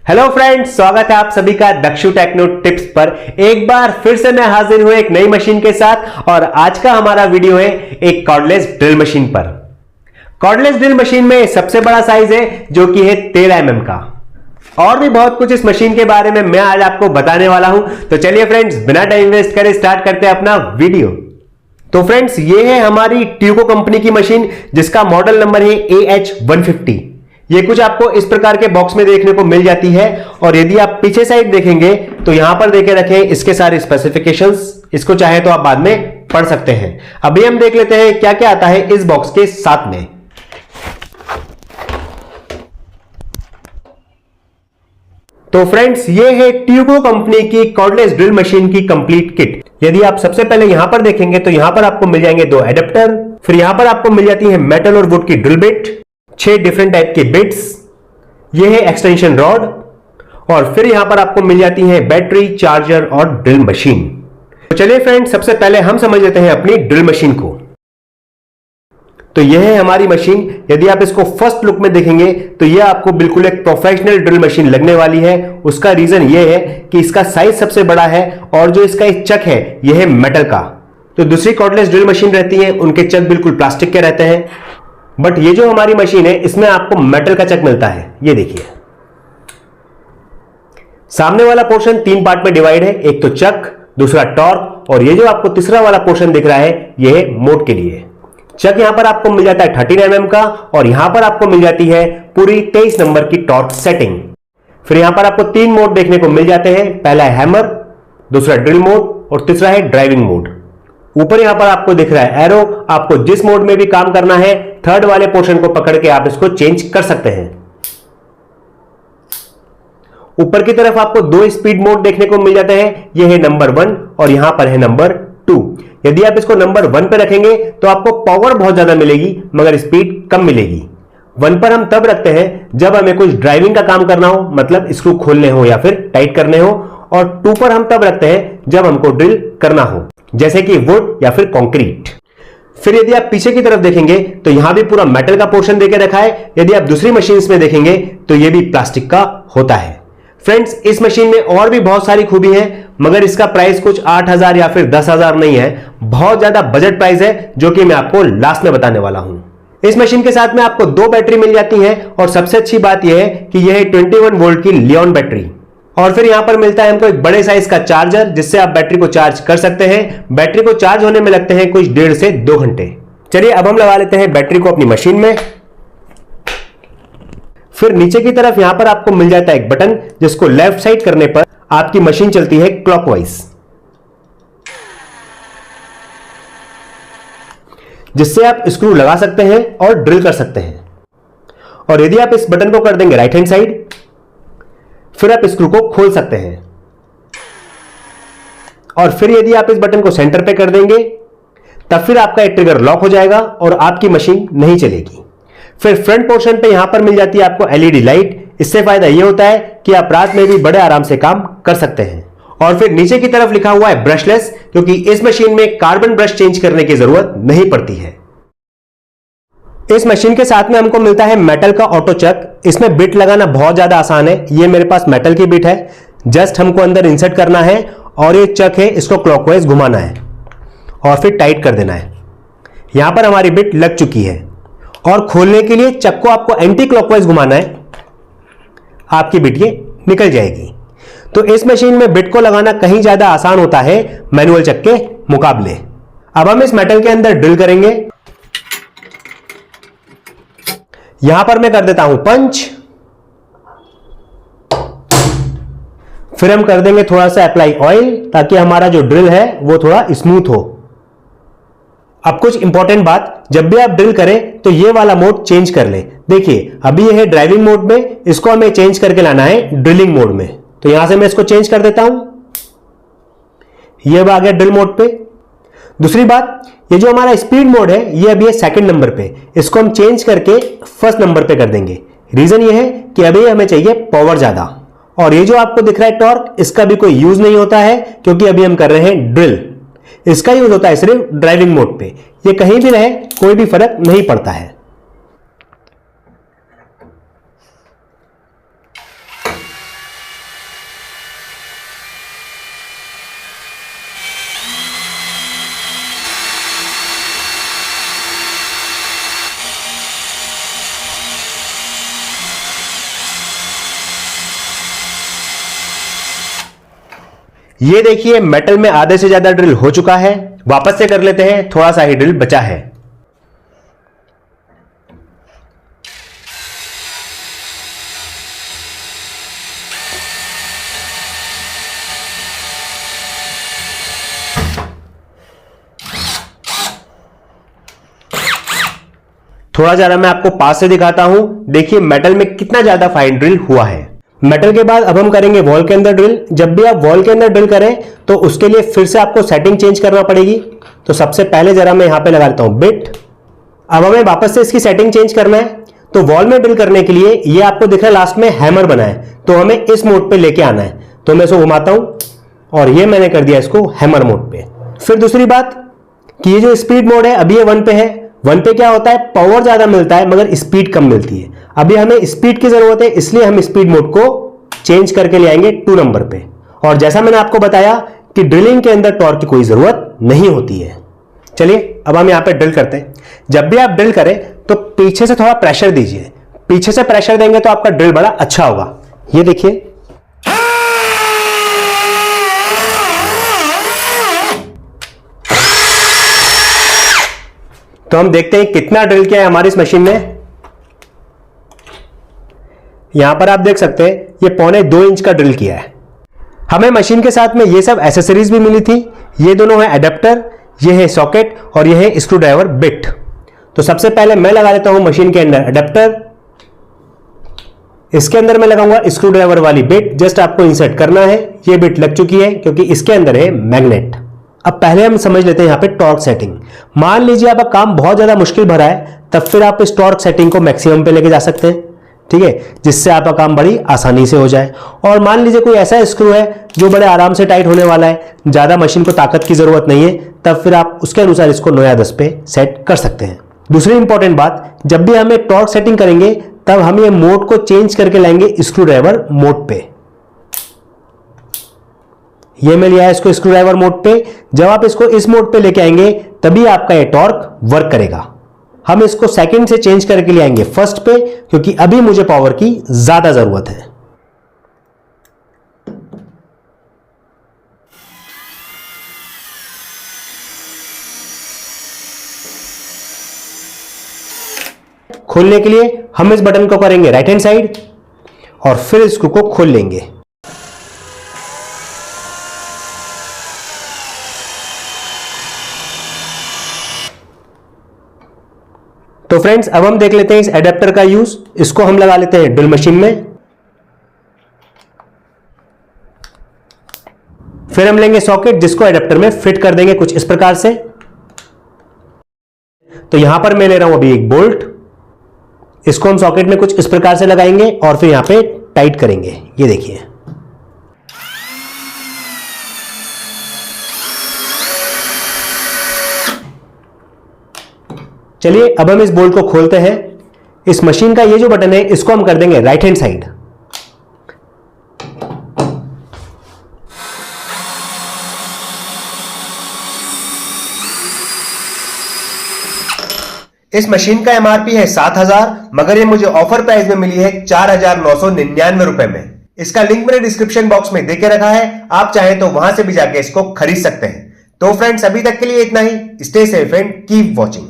Hello friends, स्वागत है आप सभी का दक्षु टेक्नो टिप्स पर। एक बार फिर से मैं हाजिर हूं एक नई मशीन के साथ और आज का हमारा वीडियो है एक कॉर्डलेस ड्रिल मशीन पर। कॉर्डलेस ड्रिल मशीन में सबसे बड़ा साइज है जो कि है 13 mm का। और भी बहुत कुछ इस मशीन के बारे में मैं आज आपको बताने वाला हूं। तो चलिए फ्रेंड्स, बिना टाइम वेस्ट करे स्टार्ट करते हैं अपना वीडियो। तो फ्रेंड्स, ये है हमारी ट्यूको कंपनी की मशीन जिसका मॉडल नंबर है AH150। ये कुछ आपको इस प्रकार के बॉक्स में देखने को मिल जाती है। और यदि आप पीछे साइड देखेंगे तो यहां पर देखे रखे इसके सारे स्पेसिफिकेशंस। इसको चाहे तो आप बाद में पढ़ सकते हैं। अभी हम देख लेते हैं क्या क्या आता है इस बॉक्स के साथ में। तो फ्रेंड्स, ये है ट्यूको कंपनी की कॉर्डलेस ड्रिल मशीन की कंप्लीट किट। यदि आप सबसे पहले यहां पर देखेंगे तो यहां पर आपको मिल जाएंगे 2 एडेप्टर। फिर यहां पर आपको मिल जाती है मेटल और वुड की ड्रिल बिट, 6 डिफरेंट टाइप के बिट्स, ये है एक्सटेंशन रॉड, और फिर यहां पर आपको मिल जाती है बैटरी, चार्जर और ड्रिल मशीन। तो चलिए फ्रेंड्स, सबसे पहले हम समझ लेते हैं अपनी ड्रिल मशीन को। तो यह है हमारी मशीन। यदि आप इसको फर्स्ट लुक में देखेंगे तो यह आपको बिल्कुल एक प्रोफेशनल ड्रिल मशीन लगने वाली है। उसका रीजन यह है कि इसका साइज सबसे बड़ा है और जो इसका एक चक है यह है मेटल का। तो दूसरी कॉर्डलेस ड्रिल मशीन रहती है, उनके चक बिल्कुल प्लास्टिक के रहते हैं, बट ये जो हमारी मशीन है इसमें आपको मेटल का चक मिलता है। ये देखिए, सामने वाला पोर्शन 3 पार्ट में डिवाइड है। एक तो चक, दूसरा टॉर्क, और ये जो आपको तीसरा वाला पोर्शन दिख रहा है यह है मोड के लिए। चक यहां पर आपको मिल जाता है 13 mm का, और यहां पर आपको मिल जाती है पूरी 23 नंबर की टॉर्क सेटिंग। फिर यहां पर आपको 3 मोड देखने को मिल जाते हैं। पहला है हैमर, दूसरा ड्रिल मोड और तीसरा है ड्राइविंग मोड। ऊपर यहां पर आपको दिख रहा है एरो। आपको जिस मोड में भी काम करना है, थर्ड वाले पोर्शन को पकड़ के आप इसको चेंज कर सकते हैं। ऊपर की तरफ आपको 2 स्पीड मोड देखने को मिल जाते हैं। यह है नंबर 1 और यहां पर है नंबर 2। यदि आप इसको नंबर 1 पे रखेंगे तो आपको पावर बहुत ज्यादा मिलेगी मगर स्पीड कम मिलेगी। 1 पर हम तब रखते हैं जब हमें कुछ ड्राइविंग का काम करना हो, मतलब स्क्रू खोलने हो या फिर टाइट करने हो, और 2 पर हम तब रखते हैं जब हमको ड्रिल करना हो, जैसे कि वुड या फिर कंक्रीट। फिर यदि आप पीछे की तरफ देखेंगे तो यहां भी पूरा मेटल का पोर्शन देके रखा है। यदि आप दूसरी मशीन्स में देखेंगे तो यह भी प्लास्टिक का होता है। फ्रेंड्स, इस मशीन में और भी बहुत सारी खूबी है, मगर इसका प्राइस कुछ 8,000 या फिर 10,000 नहीं है। बहुत ज्यादा बजट प्राइस है जो कि मैं आपको लास्ट में बताने वाला हूं। इस मशीन के साथ में आपको 2 बैटरी मिल जाती हैं, और सबसे अच्छी बात यह है कि यह है 21 वोल्ट की लियोन बैटरी। और फिर यहां पर मिलता है हमको एक बड़े साइज का चार्जर, जिससे आप बैटरी को चार्ज कर सकते हैं। बैटरी को चार्ज होने में लगते हैं कुछ 1.5 से 2 घंटे। चलिए अब हम लगा लेते हैं बैटरी को अपनी मशीन में। फिर नीचे की तरफ यहां पर आपको मिल जाता है एक बटन, जिसको लेफ्ट साइड करने पर आपकी मशीन चलती है क्लॉकवाइज, जिससे आप स्क्रू लगा सकते हैं और ड्रिल कर सकते हैं। और यदि आप इस बटन को कर देंगे राइट हैंड साइड, फिर आप स्क्रू को खोल सकते हैं। और फिर यदि आप इस बटन को सेंटर पे कर देंगे तब फिर आपका एक ट्रिगर लॉक हो जाएगा और आपकी मशीन नहीं चलेगी। फिर फ्रंट पोर्शन पे यहां पर मिल जाती है आपको LED लाइट। इससे फायदा यह होता है कि आप रात में भी बड़े आराम से काम कर सकते हैं। और फिर नीचे की तरफ लिखा हुआ है ब्रशलेस, क्योंकि इस मशीन में कार्बन ब्रश चेंज करने की जरूरत नहीं पड़ती है। इस मशीन के साथ में हमको मिलता है मेटल का ऑटो चक। इसमें बिट लगाना बहुत ज्यादा आसान है। ये मेरे पास मेटल की बिट है, जस्ट हमको अंदर इंसर्ट करना है और ये चक है, इसको क्लॉकवाइज घुमाना है और फिर टाइट कर देना है। यहां पर हमारी बिट लग चुकी है, और खोलने के लिए चक को आपको एंटी क्लॉकवाइज घुमाना है, आपकी बिट ये निकल जाएगी। तो इस मशीन में बिट को लगाना कहीं ज्यादा आसान होता है मैनुअल चक के मुकाबले। अब हम इस मेटल के अंदर ड्रिल करेंगे। यहां पर मैं कर देता हूं पंच। फिर हम कर देंगे थोड़ा सा अप्लाई ऑयल, ताकि हमारा जो ड्रिल है वो थोड़ा स्मूथ हो। अब कुछ इंपॉर्टेंट बात, जब भी आप ड्रिल करें तो ये वाला मोड चेंज कर ले। देखिए, अभी ये है ड्राइविंग मोड में, इसको हमें चेंज करके लाना है ड्रिलिंग मोड में। तो यहां से मैं इसको चेंज कर देता हूं। ये अब आ गया ड्रिल मोड पे। दूसरी बात, ये जो हमारा स्पीड मोड है ये अभी है 2nd नंबर पे। इसको हम चेंज करके 1st नंबर पे कर देंगे। रीजन ये है कि अभी हमें चाहिए पावर ज्यादा। और ये जो आपको दिख रहा है टॉर्क, इसका भी कोई यूज नहीं होता है, क्योंकि अभी हम कर रहे हैं ड्रिल। इसका यूज होता है सिर्फ ड्राइविंग मोड पे। ये कहीं भी रहे कोई भी फर्क नहीं पड़ता है। ये देखिए मेटल में आधे से ज्यादा ड्रिल हो चुका है। वापस से कर लेते हैं, थोड़ा सा ही ड्रिल बचा है। थोड़ा जरा मैं आपको पास से दिखाता हूं। देखिए मेटल में कितना ज्यादा फाइन ड्रिल हुआ है। मेटल के बाद अब हम करेंगे वॉल के अंदर ड्रिल। जब भी आप वॉल के अंदर ड्रिल करें तो उसके लिए फिर से आपको सेटिंग चेंज करना पड़ेगी। तो सबसे पहले जरा मैं यहां पे लगा लेता हूं बिट। अब हमें वापस से इसकी सेटिंग चेंज करना है। तो वॉल में ड्रिल करने के लिए ये आपको दिख रहा है लास्ट में हैमर बना है, तो हमें इस मोड पे लेके आना है। तो मैं इसको घुमाता हूं और ये मैंने कर दिया इसको हैमर मोड पे। फिर दूसरी बात कि ये जो स्पीड मोड है अभी ये 1 पे है। 1 पे क्या होता है, पावर ज्यादा मिलता है मगर स्पीड कम मिलती है। अभी हमें स्पीड की जरूरत है, इसलिए हम स्पीड मोड को चेंज करके ले आएंगे 2 नंबर पे। और जैसा मैंने आपको बताया कि ड्रिलिंग के अंदर टॉर्क की कोई जरूरत नहीं होती है। चलिए अब हम यहां पे ड्रिल करते हैं। जब भी आप ड्रिल करें तो पीछे से थोड़ा प्रेशर दीजिए। पीछे से प्रेशर देंगे तो आपका ड्रिल बड़ा अच्छा होगा। ये देखिए तो हम देखते हैं कितना ड्रिल किया है हमारी इस मशीन ने। यहां पर आप देख सकते हैं ये 1.25 इंच का ड्रिल किया है। हमें मशीन के साथ में ये सब एसेसरीज भी मिली थी। ये दोनों है एडेप्टर, ये है सॉकेट और ये है स्क्रू ड्राइवर बिट। तो सबसे पहले मैं लगा लेता हूं मशीन के अंदर एडेप्टर। इसके अंदर मैं लगाऊंगा स्क्रू ड्राइवर वाली बिट। जस्ट आपको इंसर्ट करना है। ये बिट लग चुकी है क्योंकि इसके अंदर है मैग्नेट। अब पहले हम समझ लेते हैं यहां पे टॉर्क सेटिंग। मान लीजिए आपका काम बहुत ज्यादा मुश्किल भरा है, तब फिर आप इस टॉर्क सेटिंग को मैक्सिमम पे लेके जा सकते हैं, ठीक है, जिससे आपका काम बड़ी आसानी से हो जाए। और मान लीजिए कोई ऐसा स्क्रू है जो बड़े आराम से टाइट होने वाला है, ज्यादा मशीन को ताकत की जरूरत नहीं है, तब फिर आप उसके अनुसार इसको 9 या 10 पे सेट कर सकते हैं। दूसरी इंपॉर्टेंट बात, जब भी हमें टॉर्क सेटिंग करेंगे तब हम ये मोड को चेंज करके लाएंगे स्क्रू ड्राइवर मोड पे। ये मैं लिया है इसको स्क्रू ड्राइवर मोड पे। जब आप इसको इस मोड पे लेके आएंगे तभी आपका ये टॉर्क वर्क करेगा। हम इसको सेकंड से चेंज करके ले आएंगे फर्स्ट पे, क्योंकि अभी मुझे पावर की ज्यादा जरूरत है। खोलने के लिए हम इस बटन को करेंगे राइट हैंड साइड और फिर इस स्क्रू को खोल लेंगे। तो फ्रेंड्स अब हम देख लेते हैं इस एडेप्टर का यूज। इसको हम लगा लेते हैं ड्रिल मशीन में। फिर हम लेंगे सॉकेट जिसको एडेप्टर में फिट कर देंगे कुछ इस प्रकार से। तो यहां पर मैं ले रहा हूं अभी एक बोल्ट। इसको हम सॉकेट में कुछ इस प्रकार से लगाएंगे और फिर यहां पे टाइट करेंगे। ये देखिए चलिए अब हम इस बोल्ट को खोलते हैं। इस मशीन का ये जो बटन है इसको हम कर देंगे राइट हैंड साइड। इस मशीन का एमआरपी है 7,000, मगर ये मुझे ऑफर प्राइस में मिली है 4,999 रुपए में। इसका लिंक मैंने डिस्क्रिप्शन बॉक्स में देके रखा है, आप चाहें तो वहां से भी जाके इसको खरीद सकते हैं। तो फ्रेंड्स अभी तक के लिए इतना ही। Stay safe and keep watching.